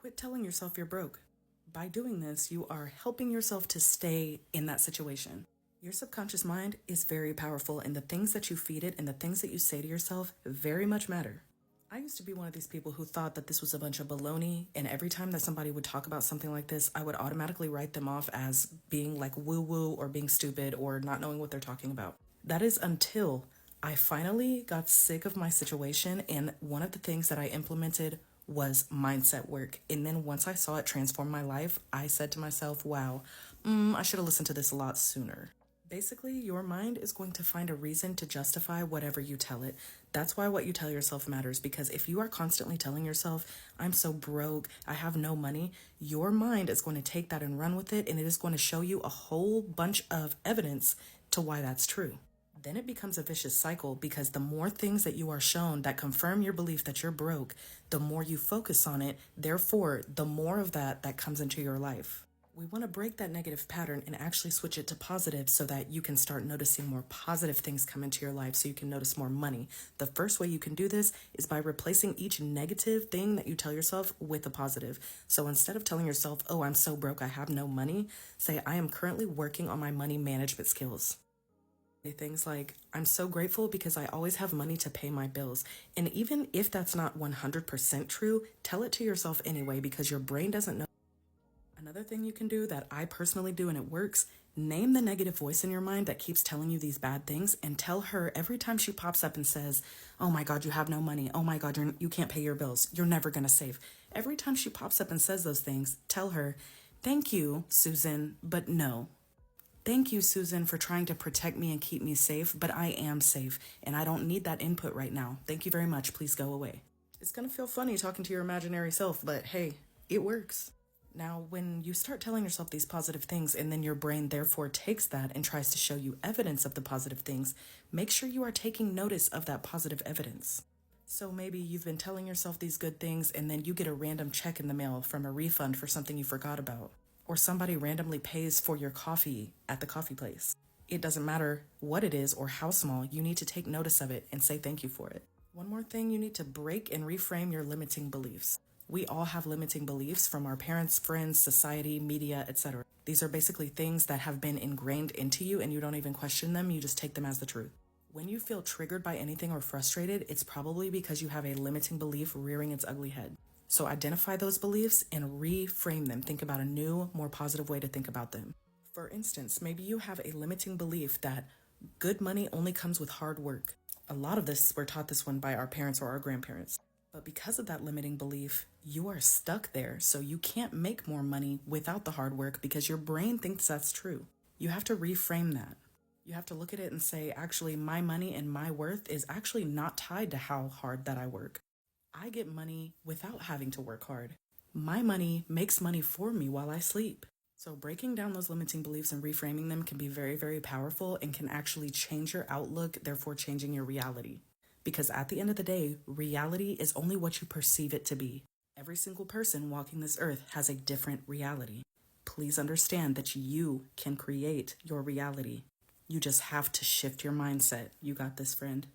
Quit telling yourself you're broke. By doing this, you are helping yourself to stay in that situation. Your subconscious mind is very powerful, and the things that you feed it and the things that you say to yourself very much matter. I used to be one of these people who thought that this was a bunch of baloney, and every time that somebody would talk about something like this, I would automatically write them off as being like woo-woo or being stupid or not knowing what they're talking about. That is until I finally got sick of my situation, and one of the things that I implemented was mindset work. And then once I saw it transform my life, I said to myself, wow, I should have listened to this a lot sooner. Basically, your mind is going to find a reason to justify whatever you tell it. That's why what you tell yourself matters, because if you are constantly telling yourself, I'm so broke, I have no money, your mind is going to take that and run with it, and it is going to show you a whole bunch of evidence to why that's true. Then it becomes a vicious cycle, because the more things that you are shown that confirm your belief that you're broke, the more you focus on it, therefore, the more of that comes into your life. We want to break that negative pattern and actually switch it to positive so that you can start noticing more positive things come into your life, so you can notice more money. The first way you can do this is by replacing each negative thing that you tell yourself with a positive. So instead of telling yourself, oh, I'm so broke, I have no money, say, I am currently working on my money management skills. Things like, I'm so grateful because I always have money to pay my bills. And even if that's not 100% true, tell it to yourself anyway, because your brain doesn't know. Another thing you can do that I personally do and it works, name the negative voice in your mind that keeps telling you these bad things, and tell her every time she pops up and says, oh my God, you have no money. Oh my God, you can't pay your bills. You're never going to save. Every time she pops up and says those things, tell her, thank you, Susan, but no. Thank you, Susan, for trying to protect me and keep me safe, but I am safe, and I don't need that input right now. Thank you very much. Please go away. It's going to feel funny talking to your imaginary self, but hey, it works. Now, when you start telling yourself these positive things, and then your brain therefore takes that and tries to show you evidence of the positive things, make sure you are taking notice of that positive evidence. So maybe you've been telling yourself these good things, and then you get a random check in the mail from a refund for something you forgot about. Or somebody randomly pays for your coffee at the coffee place. It doesn't matter what it is or how small, you need to take notice of it and say thank you for it. One more thing, you need to break and reframe your limiting beliefs. We all have limiting beliefs from our parents, friends, society, media, etc. These are basically things that have been ingrained into you, and you don't even question them, you just take them as the truth. When you feel triggered by anything or frustrated, it's probably because you have a limiting belief rearing its ugly head. So identify those beliefs and reframe them. Think about a new, more positive way to think about them. For instance, maybe you have a limiting belief that good money only comes with hard work. A lot of this, we're taught this one by our parents or our grandparents. But because of that limiting belief, you are stuck there. So you can't make more money without the hard work because your brain thinks that's true. You have to reframe that. You have to look at it and say, actually, my money and my worth is actually not tied to how hard that I work. I get money without having to work hard. My money makes money for me while I sleep. So breaking down those limiting beliefs and reframing them can be very, very powerful and can actually change your outlook, therefore changing your reality. Because at the end of the day, reality is only what you perceive it to be. Every single person walking this earth has a different reality. Please understand that you can create your reality. You just have to shift your mindset. You got this, friend.